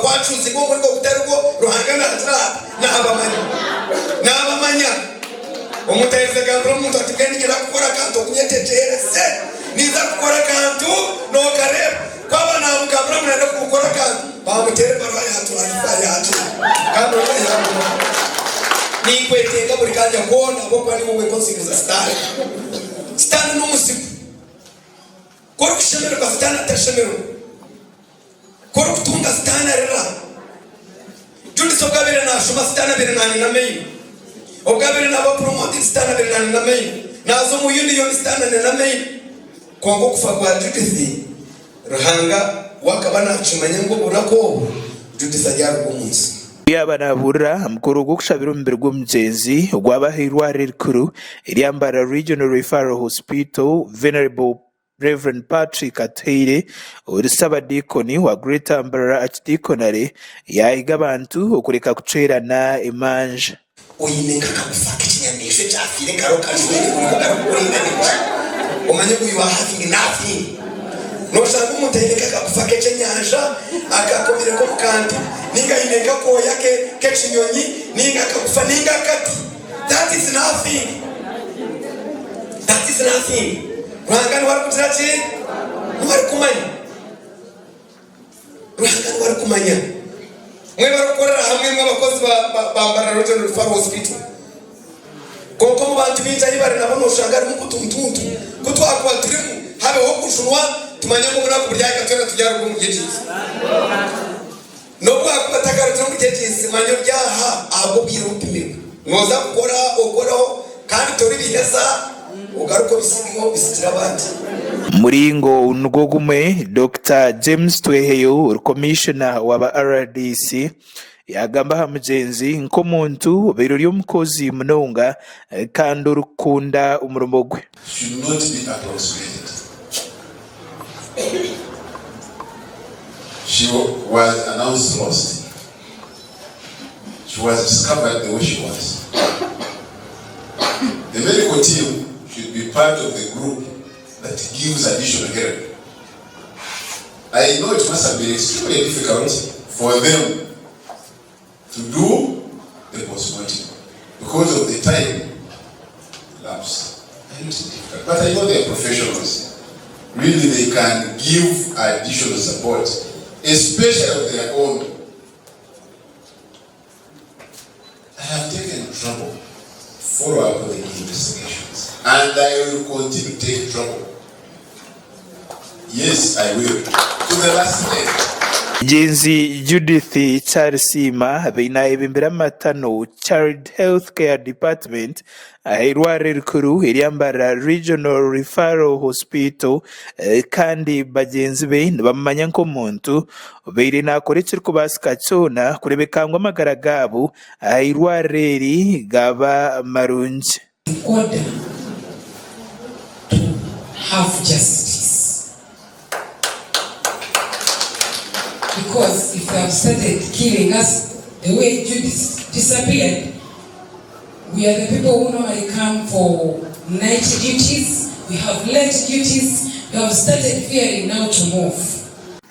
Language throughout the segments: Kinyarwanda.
kwacuzi ngo muri guterwa ruhangana atra n'abamanya umutayeze gambro umuntu atikengera gukora kanto kunyeteterese niza gukora kanto no kareba kwaba na mugambro munenda gukora kanto bamutere barwaye hatwari hatu kandi ni kwetenga buri kanya kona abo kwani wowe konsikiza stand no musiku koro kishemero kafutana tashemero koro kutunga stana rera jundi sokabere na shuma stana bere nani na meyi okabere na ba promote stana bere nani na meyi nazo mu union stana na meyi kongo kufa kwa jundi ruhanga wakabana chumanya ngo urako jundi sajaro kumunsi yabanabura mukuru gukushabira umbere gw'umugezi gwabahirwa rikuru iryambara Regional Referral Hospital Venerable Reverend Patrick Ateire urisaba dikoni wa Greater Mbarara Archdiaconry yahiga abantu okureka kucerana imanje uyineka kakufaka ikinyamisho cyafire karo kajwe uri kugara kuringanira umanye uyu wahafi nafi noshaka umuteleka kakufaka ikinyanja akakomera ko mukantu ninga ineka ko yake kechinyonyi ninga kakufa ninga kati that is nothing ruhangani wari kutirachi wari kumanya mwe barakorera hamwe n'abakozi bambara Regional Referral Hospital koko mu bantu binja ibare nabo noshanga ari mukutuntuntu kutwakwa turimu habe ho kushunwa tumanya ngo na kuburyaga twera tujyara mu gihe cy'isi no kwakubatagara cyo mu gihe cy'isi manyo byaha abo bwira upimira noza ukora kandi tori biheza ugaruko bisigimo bisikira abandi muringo nugogume Dr. James Tweheyo Commissioner wa RDC yagamba hamugenzi nkomuntu bero ly'omukozi munonga kandi urukunda umurimo gwe should not be approximated. She was announced lost. She was discovered the way she was. The medical team should be part of the group that gives additional help. I know it must have been extremely difficult for them to do the postmortem because of the time lapse. But I know they are professionals. Really, they can give additional support, especially of their own. I have taken trouble follow up with the investigations, and I will continue to take trouble. Yes, I will. To the last day. Jenzi Judith Charisima binayibimbira matano Child Healthcare Department ahirware rikuru iryambara Regional Referral Hospital kandi bagenzi be bamanya nko muntu beire nakoretse kubasika cyona kurebekangwa amagara gabo ahirware ri gaba marunje order to have justice. Because if they have started killing us the way Judith disappeared, we are the people who normally come for night duties, we have late duties, we have started fearing now to move.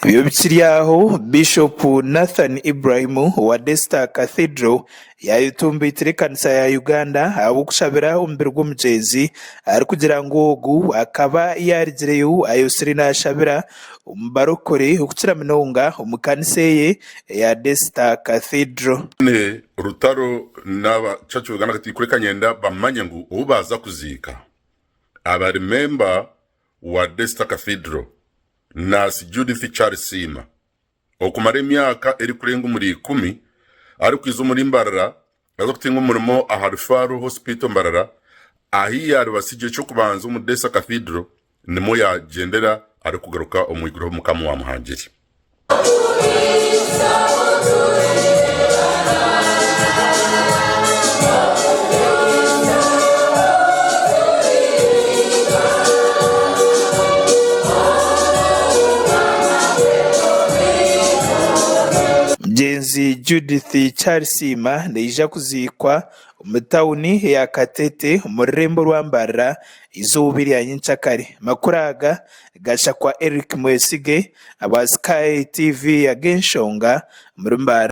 Bikiriyaho Bishop Nathan Ibrahim wa Desta Cathedral yayitumbitire kanisa ya Uganda abukushabira umbere gw'umugezi ari kugira ngo ogu akaba yarigireyo ayosirina shabira umbarokore ukukira minonga umukaniseye ya Desta Cathedral ne rutaro n'aba church Uganda kati kuri Kanyenda bamanya ngo ubaza kuzika aba remember wa Desta Cathedral Nasi Judith Charisima okumara emyaka eri kurenga muri 10 ari kwiza muri Mbarara azo kutinga umurimo aha Referral Hospital Mbarara ahi ari basije cyo kubanza mu Desta Cathedral nimo yagendera ari kugaruka omwigiro mukamu wa muhangiri Jenzi Judith Charisima neija kuzikwa mutawuni ya Katete mu rurembo rw'Ambarara izuba rya Nyincakare. Makuraga gasha kwa Eric Mwesige aba Sky TV ya Genshonga muri Mbara.